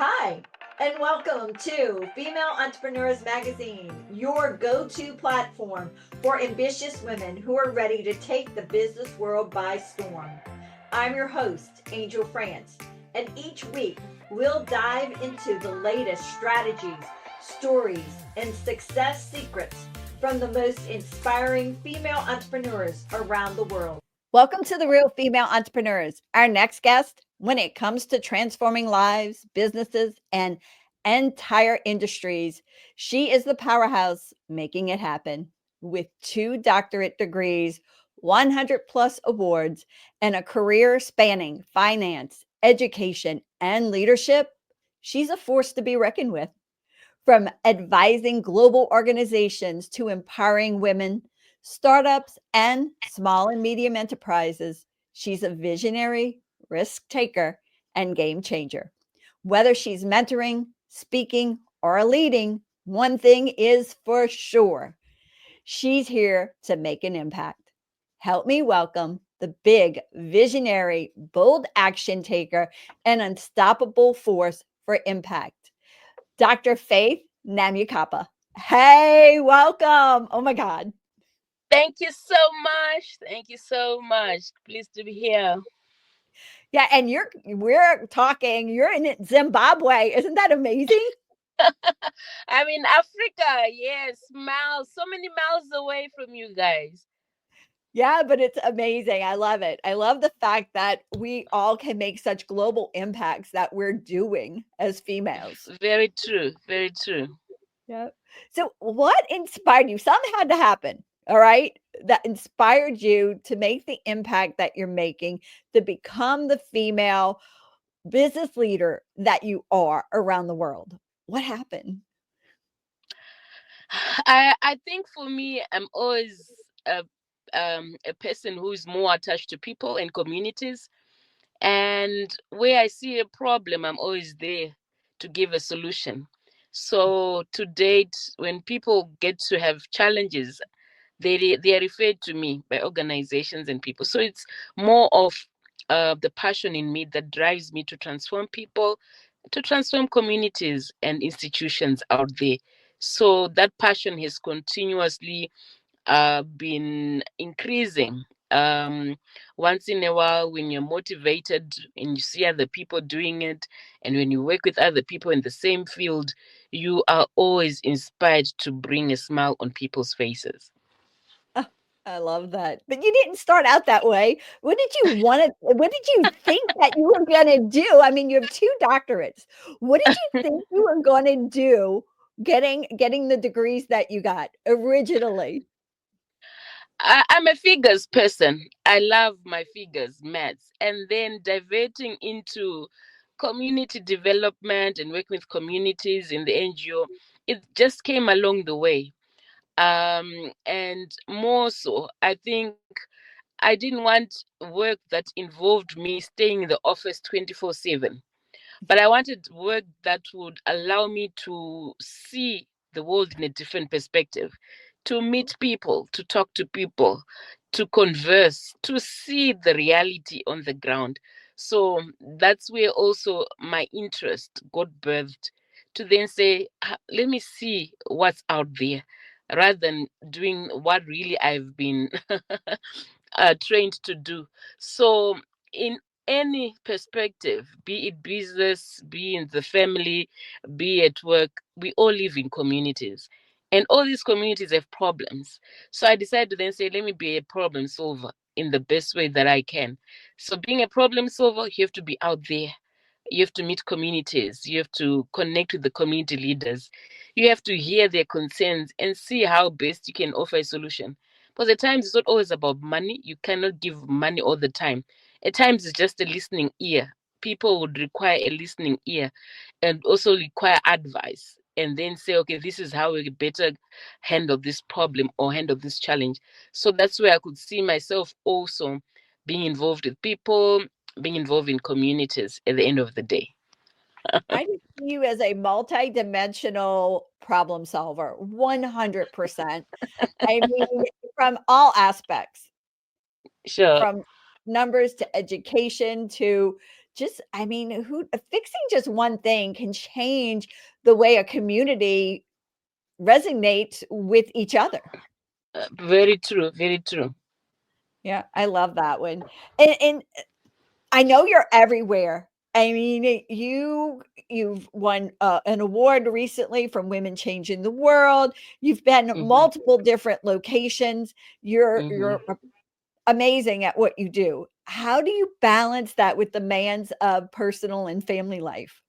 Hi, and welcome to Female Entrepreneurs Magazine, your go to platform for ambitious women who are ready to take the business world by storm. I'm your host, Angel France, and each week we'll dive into the latest strategies, stories, and success secrets from the most inspiring female entrepreneurs around the world. Welcome to the Real Female Entrepreneurs. Our next guest, when it comes to transforming lives, businesses, and entire industries, she is the powerhouse making it happen. With 2 doctorate degrees, 100 plus awards, and a career spanning finance, education, and leadership, she's a force to be reckoned with. From advising global organizations to empowering women, startups, and small and medium enterprises, she's a visionary, risk taker, and game changer. Whether she's mentoring, speaking, or leading, one thing is for sure: she's here to make an impact. Help me welcome the big, visionary, bold action taker, and unstoppable force for impact, Dr. Faith Nyamukapa. Hey, welcome. Oh my God. Thank you so much. Thank you so much. Pleased to be here. Yeah, and we're talking, you're in Zimbabwe. Isn't that amazing? I'm in Africa. Yes, miles, so many miles away from you guys. Yeah, but it's amazing. I love it. I love the fact that we all can make such global impacts that we're doing as females. Very true. Very true. Yeah. So, what inspired you? Something had to happen, all right, that inspired you to make the impact that you're making, to become the female business leader that you are around the world. What happened? I think for me, I'm always a person who is more attached to people and communities. And where I see a problem, I'm always there to give a solution. So to date, when people get to have challenges, they are referred to me by organizations and people. So it's more of the passion in me that drives me to transform people, to transform communities and institutions out there. So that passion has continuously been increasing. Once in a while, when you're motivated and you see other people doing it, and when you work with other people in the same field, you are always inspired to bring a smile on people's faces. Oh, I love that. But you didn't start out that way. What did you think that you were gonna do? I mean, you have 2 doctorates. What did you think you were gonna do getting the degrees that you got originally? I'm a figures person. I love my figures, maths, and then diverting into community development and working with communities in the NGO. It just came along the way. And more so, I think I didn't want work that involved me staying in the office 24/7, but I wanted work that would allow me to see the world in a different perspective, to meet people, to talk to people, to converse, to see the reality on the ground. So that's where also my interest got birthed, to then say, let me see what's out there, rather than doing what really I've been trained to do. So, in any perspective, be it business, be in the family, be at work, we all live in communities. And all these communities have problems. So I decided to then say, let me be a problem solver in the best way that I can. So being a problem solver, you have to be out there. You have to meet communities. You have to connect with the community leaders. You have to hear their concerns and see how best you can offer a solution. Because at times it's not always about money. You cannot give money all the time. At times it's just a listening ear. People would require a listening ear and also require advice. And then say, okay, this is how we better handle this problem or handle this challenge. So that's where I could see myself also being involved with people, being involved in communities at the end of the day. I just see you as a multidimensional problem solver, 100%. I mean, from all aspects, Sure. from numbers to education just, I mean, who fixing just one thing can change the way a community resonates with each other. Very true. Very true. Yeah, I love that one. And I know you're everywhere. I mean, you've won an award recently from Women Changing the World. You've been Mm-hmm. multiple different locations. Mm-hmm. You're amazing at what you do. How do you balance that with the demands of personal and family life?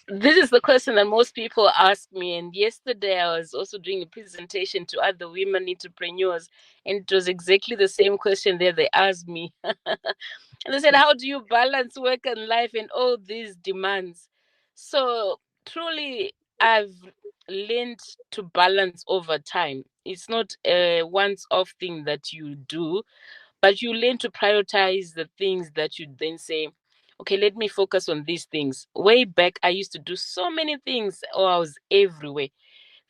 This is the question that most people ask me. And yesterday, I was also doing a presentation to other women entrepreneurs, and it was exactly the same question there they asked me. And they said, how do you balance work and life and all these demands? So, truly, I've learned to balance over time. It's not a once off thing that you do, but you learn to prioritize the things that you then say, okay, let me focus on these things. Way back, I used to do so many things, or I was everywhere.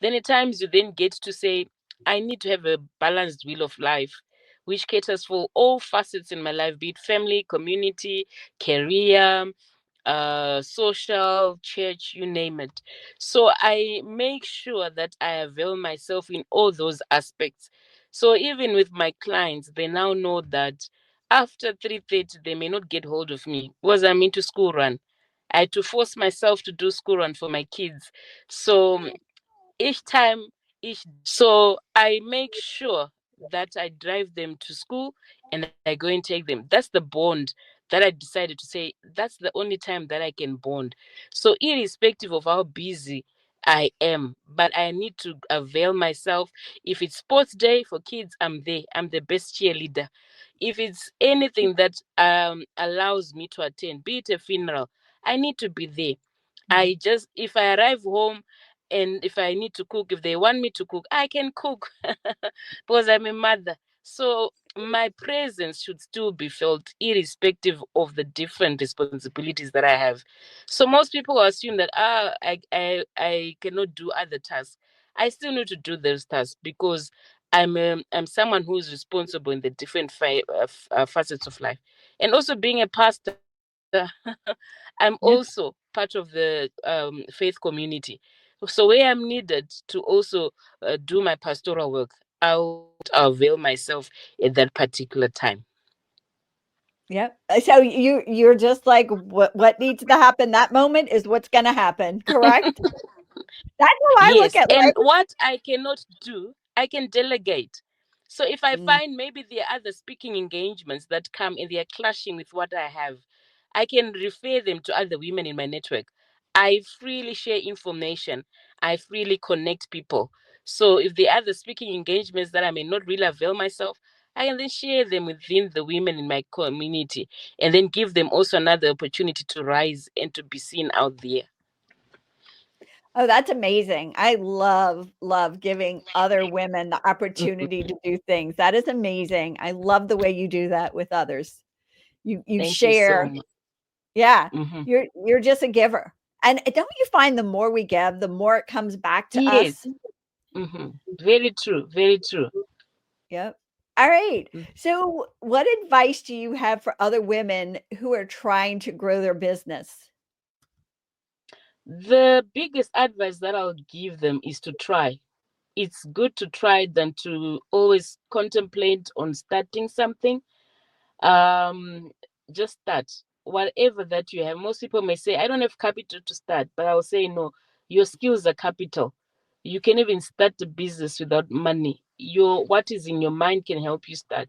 Then at times you then get to say, I need to have a balanced wheel of life, which caters for all facets in my life, be it family, community, career, social, church, you name it. So I make sure that I avail myself in all those aspects. So even with my clients, they now know that after 3:30, they may not get hold of me because I'm into school run. I had to force myself to do school run for my kids. So each time, so I make sure that I drive them to school and I go and take them. That's the bond that I decided to say that's the only time that I can bond. So irrespective of how busy I am, but I need to avail myself. If it's sports day for kids, I'm there. I'm the best cheerleader. If it's anything that allows me to attend, be it a funeral, I need to be there. Mhm. If I arrive home and if I need to cook, if they want me to cook, I can cook because I'm a mother. So my presence should still be felt irrespective of the different responsibilities that I have. So most people assume that I cannot do other tasks. I still need to do those tasks because I'm someone who is responsible in the different facets of life, and also being a pastor. I'm also Yeah. part of the faith community. So where I'm needed to also do my pastoral work, I'll avail myself at that particular time. Yep. So you're just like what needs to happen that moment is what's going to happen, correct? That's how I look Yes, at and life. what I cannot do, I can delegate. So if I Mm. find maybe there are other speaking engagements that come and they are clashing with what I have, I can refer them to other women in my network. I freely share information. I freely connect people. So if there are other speaking engagements that I may not really avail myself, I can then share them within the women in my community and then give them also another opportunity to rise and to be seen out there. Oh, that's amazing. I love giving other women the opportunity to do things. That is amazing. I love the way you do that with others. You Thank you so share. much. Yeah. Hmm. You're just a giver. And don't you find the more we give, the more it comes back to Yes. us? Hmm. Very true. Very true. Yep. All right. Mm. So, what advice do you have for other women who are trying to grow their business? The biggest advice that I'll give them is to try. It's good to try than to always contemplate on starting something. um just start whatever that you have. Most people may say, I don't have capital to start, but I'll say no, your skills are capital. You can even start a business without money. Your what is in your mind can help you start.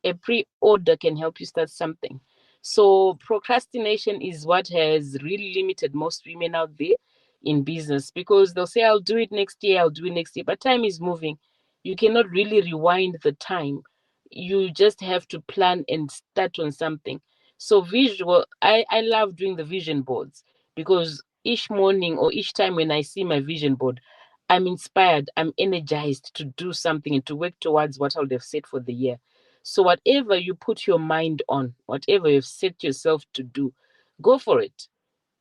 A pre-order can help you start something. So procrastination is what has really limited most women out there in business, because they'll say, I'll do it next year, I'll do it next year, but time is moving. You cannot really rewind the time. You just have to plan and start on something. So visual, I love doing the vision boards, because each morning or each time when I see my vision board, I'm inspired, I'm energized to do something and to work towards what I would have set for the year. So whatever you put your mind on, whatever you've set yourself to do, go for it.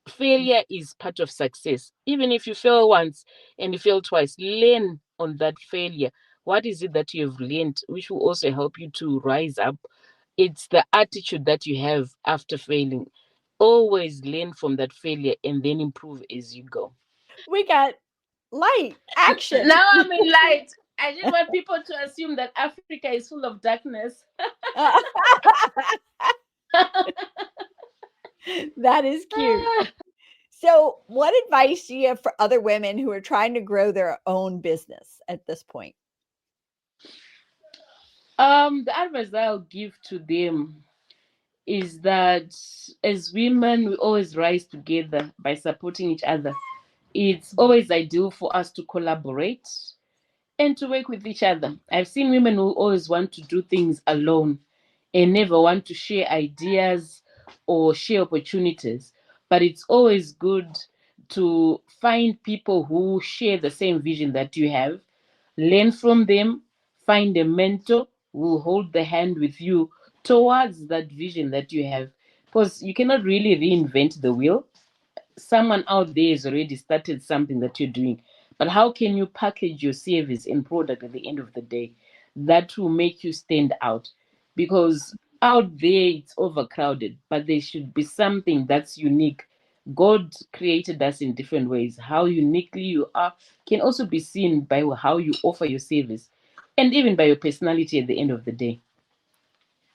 Failure is part of success. Even if you fail once and you fail twice, learn on that failure. What is it that you have learned, which will also help you to rise up It's the attitude that you have after failing. Always learn from that failure and then improve as you go. We got light action. Now I'm in light. I didn't want people to assume that Africa is full of darkness. That is cute. So, what advice do you have for other women who are trying to grow their own business at this point? The advice that I'll give to them is that as women, we always rise together by supporting each other. It's always ideal for us to collaborate and to work with each other. I've seen women who always want to do things alone and never want to share ideas or share opportunities. But it's always good to find people who share the same vision that you have, learn from them, find a mentor who will hold the hand with you towards that vision that you have. Because you cannot really reinvent the wheel. Someone out there has already started something that you're doing. But how can you package your service and product at the end of the day that will make you stand out? Because out there it's overcrowded, but there should be something that's unique. God created us in different ways. How uniquely you are can also be seen by how you offer your service and even by your personality at the end of the day.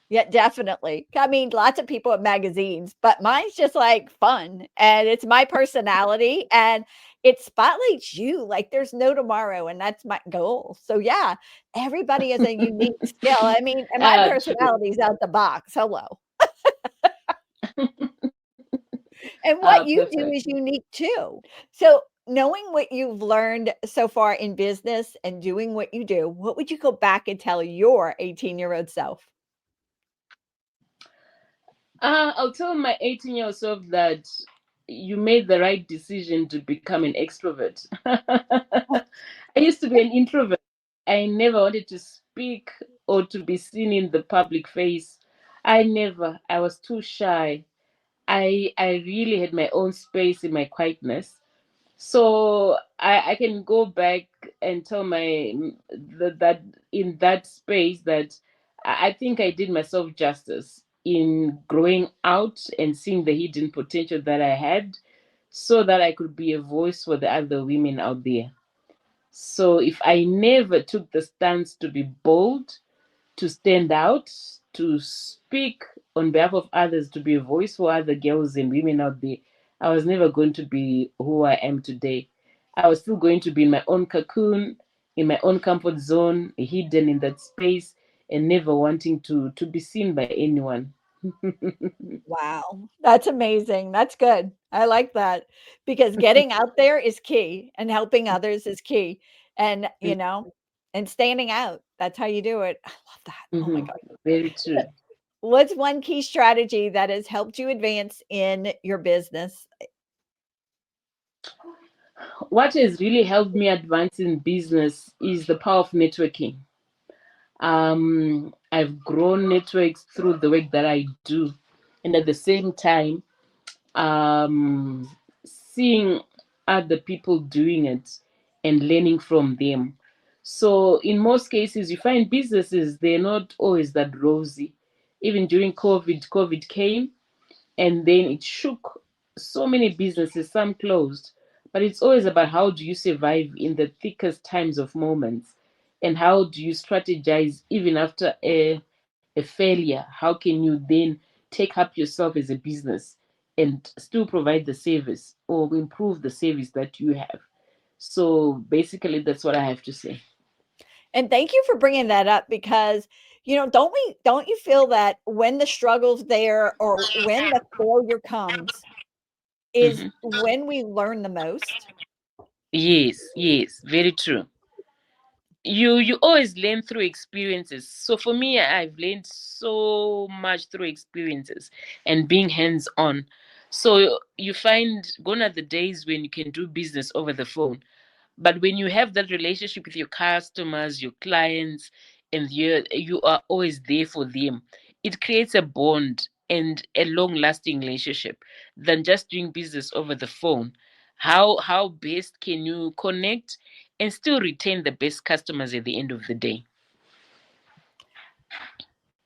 Yeah, definitely. I mean, lots of people have magazines, but mine's just like fun and it's my personality and it spotlights you like there's no tomorrow. And that's my goal. So, yeah, everybody has a unique skill. I mean, and my True. personality is out the box. Hello. And what you do is Perfect. unique too. So, knowing what you've learned so far in business and doing what you do, what would you go back and tell your 18-year-old self? I'll tell my 18-year-old self that you made the right decision to become an extrovert. I used to be an introvert. I never wanted to speak or to be seen in the public face. I was too shy. I really had my own space in my quietness. So I can go back and tell that in that space that I think I did myself justice in growing out and seeing the hidden potential that I had so that I could be a voice for the other women out there. So if I never took the stance to be bold, to stand out, to speak on behalf of others, to be a voice for other girls and women out there, I was never going to be who I am today. I was still going to be in my own cocoon, in my own comfort zone, hidden in that space, and never wanting to be seen by anyone. Wow, that's amazing. That's good. I like that because getting out there is key and helping others is key. And, and standing out. That's how you do it. I love that. Oh my Mm-hmm. God. Very true. What's one key strategy that has helped you advance in your business? What has really helped me advance in business is the power of networking. I've grown networks through the work that I do, and at the same time, um, seeing other people doing it and learning from them. So, in most cases, you find businesses they're not always that rosy. Even during COVID came, and then it shook so many businesses, some closed. But it's always about how do you survive in the thickest times of moments, and how do you strategize even after a failure? How can you then take up yourself as a business and still provide the service or improve the service that you have? So basically, that's what I have to say. And thank you for bringing that up because, don't you feel that when the struggle's there or when the failure comes is Hmm. when we learn the most? Yes, yes, very true. You always learn through experiences. So for me, I've learned so much through experiences and being hands on. So you find gone are the days when you can do business over the phone, but when you have that relationship with your customers, your clients, and you are always there for them, it creates a bond and a long lasting relationship than just doing business over the phone. How best can you connect and still retain the best customers at the end of the day?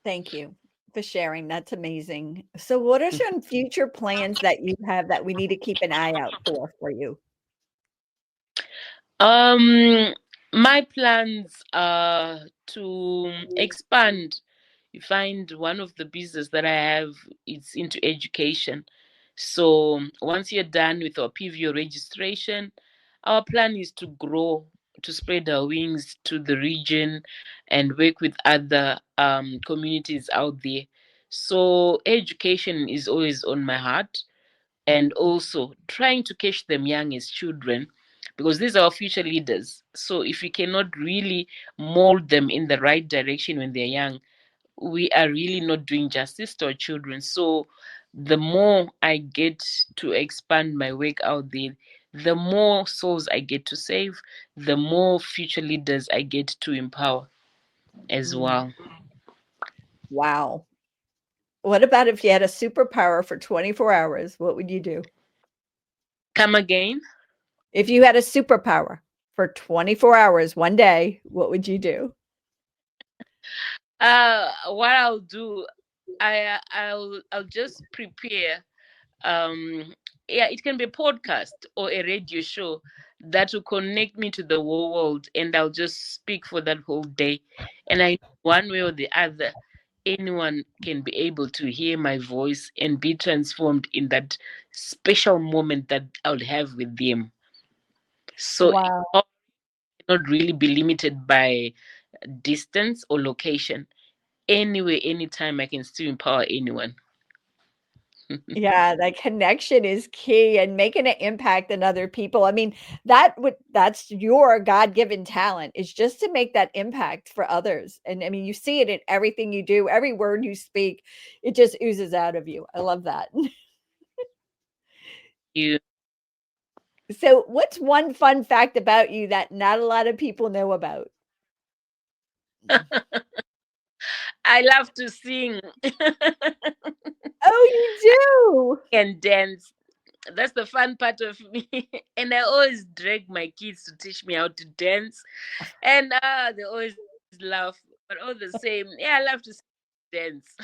Thank you. for sharing. That's amazing. So, what are some future plans that you have that we need to keep an eye out for you? Um, my plans are to expand. You find one of the business that I have is into education. So once you're done with our PVO registration, our plan is to grow, to spread our wings to the region and work with other communities out there. So education is always on my heart, and also trying to catch them young as children, because these are our future leaders. So if we cannot really mold them in the right direction when they're young, we are really not doing justice to our children. So the more I get to expand my work out there, the more souls I get to save, the more future leaders I get to empower as Mm, well. wow. What about if you had a superpower for 24 hours? What would you do? Come again? If you had a superpower for 24 hours, one day, what would you do? What I'll do, I'll just prepare. Yeah, it can be a podcast or a radio show that will connect me to the whole world, and I'll just speak for that whole day. And I, one way or the other, anyone can be able to hear my voice and be transformed in that special moment that I'll have with them. So it Wow. not really be limited by distance or location. Anywhere, anytime, I can still empower anyone. Yeah, that connection is key and making an impact in other people. I mean, that's your God-given talent is just to make that impact for others. And I mean, you see it in everything you do, every word you speak, it just oozes out of you. I love that. You, So, what's one fun fact about you that not a lot of people know about? I love to sing Oh, you do? and dance. That's the fun part of me. And I always drag my kids to teach me how to dance. And they always laugh. But all the same, yeah, I love to dance.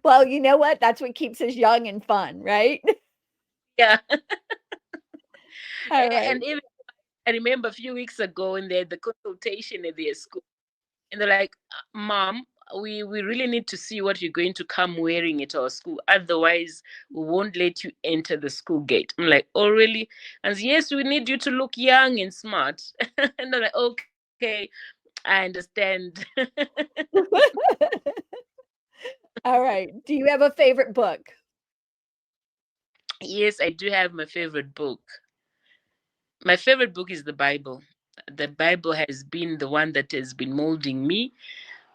Well, you know what? That's what keeps us young and fun, right? Yeah. All right. And even I remember a few weeks ago when they had the consultation at their school, and they're like, Mom, we really need to see what you're going to come wearing at our school. Otherwise, we won't let you enter the school gate. I'm like, oh, really? And yes, we need you to look young and smart. And they're like, okay, I understand. All right. Do you have a favorite book? Yes, I do have my favorite book. My favorite book is the Bible. The Bible has been the one that has been molding me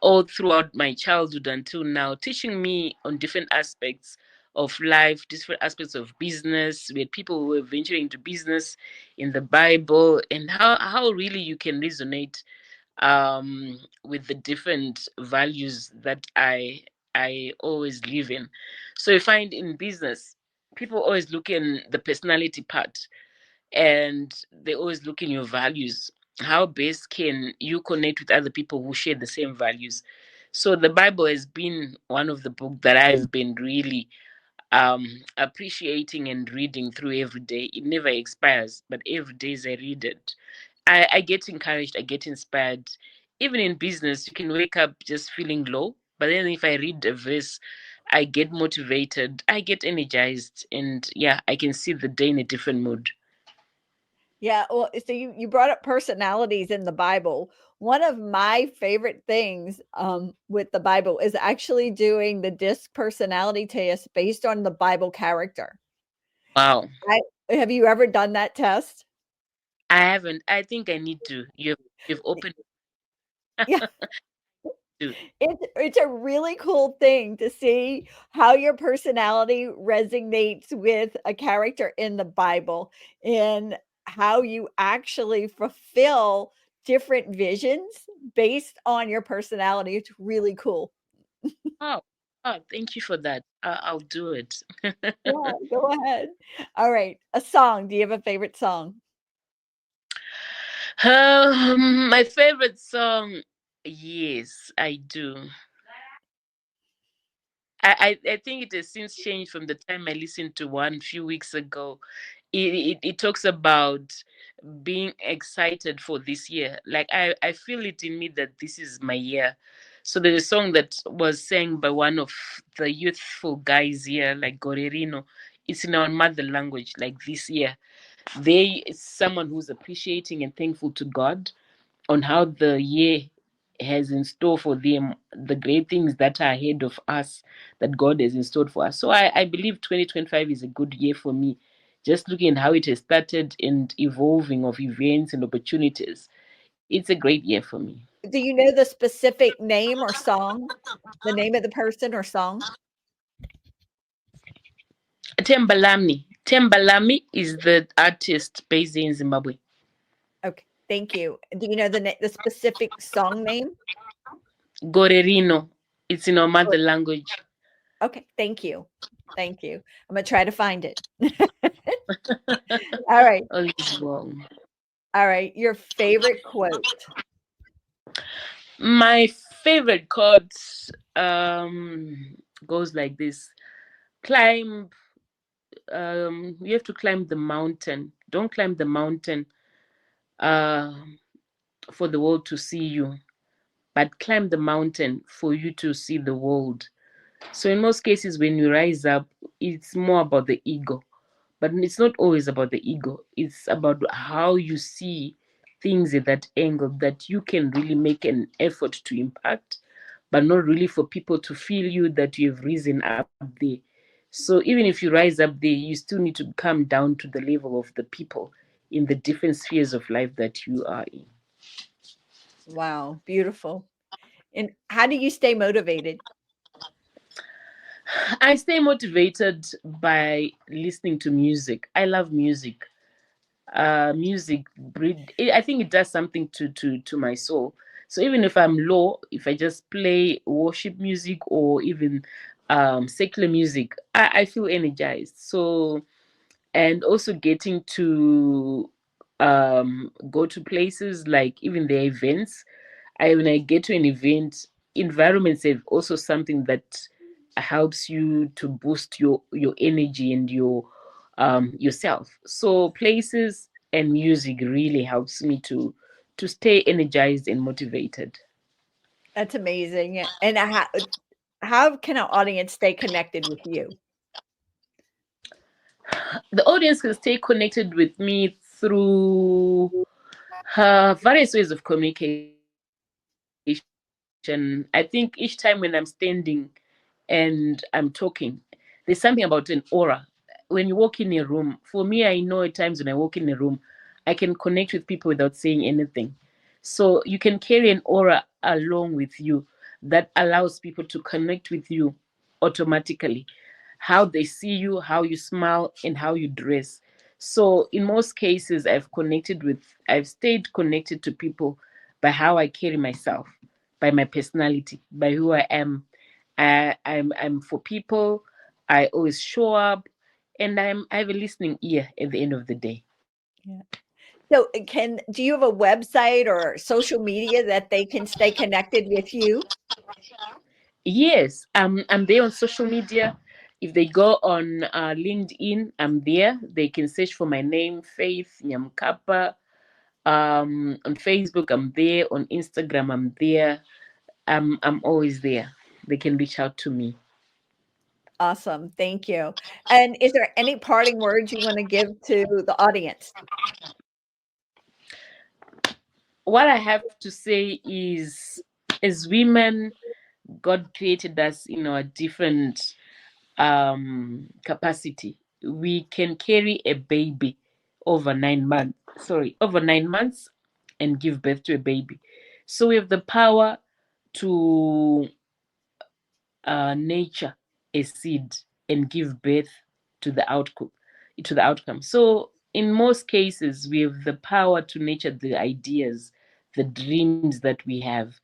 all throughout my childhood until now, teaching me on different aspects of life, different aspects of business. We had people who were venturing into business in the Bible, and how really you can resonate with the different values that I always live in. So you find in business, people always look in the personality part, and they always look in your values. How best can you connect with other people who share the same values? So the Bible has been one of the books that I've been really appreciating and reading through every day. It never expires, but every day as I read it, I get encouraged, I get inspired. Even in business, you can wake up just feeling low, but then if I read a verse, I get motivated, I get energized, and yeah, I can see the day in a different mood. Yeah, well, so you brought up personalities in the Bible. One of my favorite things with the Bible is actually doing the DISC personality test based on the Bible character. Wow. I, have you ever done that test? I haven't. I think I need to. You've opened Yeah, to. it's a really cool thing to see how your personality resonates with a character in the Bible and how you actually fulfill different visions based on your personality. It's really cool. Oh, oh, thank you for that. I'll do it. Yeah, go ahead. All right, a song. Do you have a favorite song? My favorite song. Yes, I do. I think it has since changed from the time I listened to one few weeks ago. It talks about being excited for this year. Like I feel it in me that this is my year. So there's a song that was sang by one of the youthful guys here, like Gorerino. It's in our mother language, like this year. They is someone who's appreciating and thankful to God on how the year has in store for them, the great things that are ahead of us, that God has in store for us. So I believe 2025 is a good year for me. Just looking at how it has started and evolving of events and opportunities, it's a great year for me. Do you know the specific name or song? The name of the person or song? Tembalami. Tembalami is the artist based in Zimbabwe. Okay, thank you. Do you know the specific song name? Gorerino. It's in our Or mother language. okay, thank you. Thank you. I'm gonna try to find it. All right. All is well. All right. Your favorite quote. My favorite quote goes like this: climb, you have to climb the mountain. Don't climb the mountain uh, for the world to see you, but climb the mountain for you to see the world. So in most cases, when you rise up, it's more about the ego, but it's not always about the ego. It's about how you see things at that angle, that you can really make an effort to impact, but not really for people to feel you that you have risen up there. So even if you rise up there, you still need to come down to the level of the people in the different spheres of life that you are in. Wow, beautiful. And how do you stay motivated? I stay motivated by listening to music. I love music. Music I think it does something to my soul. So even if I'm low, if I just play worship music or even secular music, I feel energized. So, and also getting to go to places like even the events. When I get to an event, environments have also something that helps you to boost your energy and your yourself. So places and music really helps me to stay energized and motivated. That's amazing. And how can our audience stay connected with you? The audience can stay connected with me through various ways of communication. I think each time when I'm standing and I'm talking, there's something about an aura. When you walk in a room, for me, I know at times when I walk in a room, I can connect with people without saying anything. So you can carry an aura along with you that allows people to connect with you automatically. How they see you, how you smile, and how you dress. So in most cases, I've stayed connected to people by how I carry myself, by my personality, by who I am. I'm for people. I always show up, and I have a listening ear at the end of the day. Yeah. So, can do you have a website or social media that they can stay connected with you? Yes, I'm there on social media. If they go on LinkedIn, I'm there. They can search for my name, Faith Nyamukapa. On Facebook, I'm there. On Instagram, I'm there. I'm always there. They can reach out to me. Awesome. Thank you. And is there any parting words you want to give to the audience? What I have to say is, as women, God created us in our different capacity. We can carry a baby over 9 months and give birth to a baby. So we have the power to nature a seed and give birth to the outcome. So in most cases, we have the power to nurture the ideas, the dreams that we have.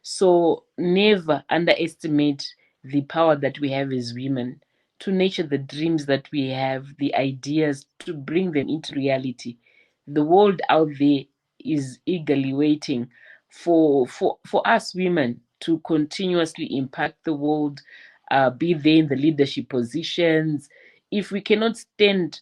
So never underestimate the power that we have as women to nurture the dreams that we have, the ideas, to bring them into reality. The world out there is eagerly waiting for us women to continuously impact the world, be there in the leadership positions. If we cannot stand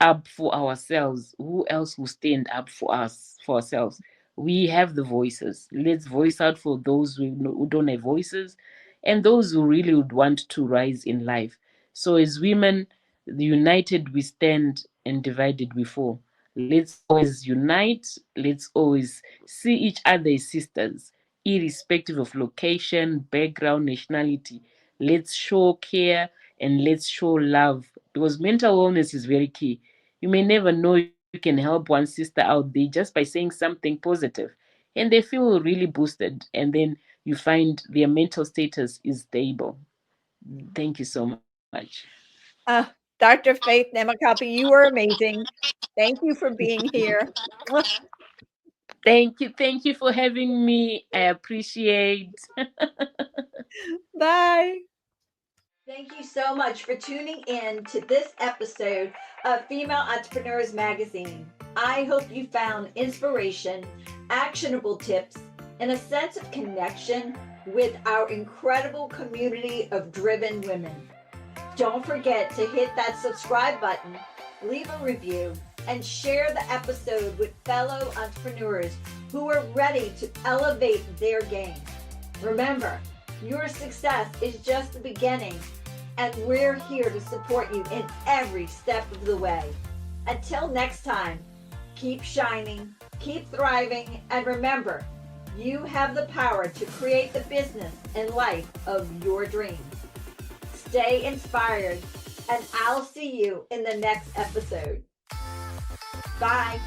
up for ourselves, who else will stand up for us, for ourselves? We have the voices. Let's voice out for those who don't have voices, and those who really would want to rise in life. So as women, united we stand and divided we fall. Let's always unite. Let's always see each other as sisters, irrespective of location, background, nationality. Let's show care and let's show love, because mental wellness is very key. You may never know, you can help one sister out there just by saying something positive, and they feel really boosted, and then you find their mental status is stable. Thank you so much. Uh, Dr. Faith Nyamukapa, you were amazing. Thank you for being here. Thank you for having me. I appreciate. Bye. Thank you so much for tuning in to this episode of Female Entrepreneurs Magazine. I hope you found inspiration, actionable tips, and a sense of connection with our incredible community of driven women. Don't forget to hit that subscribe button, leave a review, and share the episode with fellow entrepreneurs who are ready to elevate their game. Remember, your success is just the beginning, and we're here to support you in every step of the way. Until next time, keep shining, keep thriving, and remember, you have the power to create the business and life of your dreams. Stay inspired, and I'll see you in the next episode. Bye.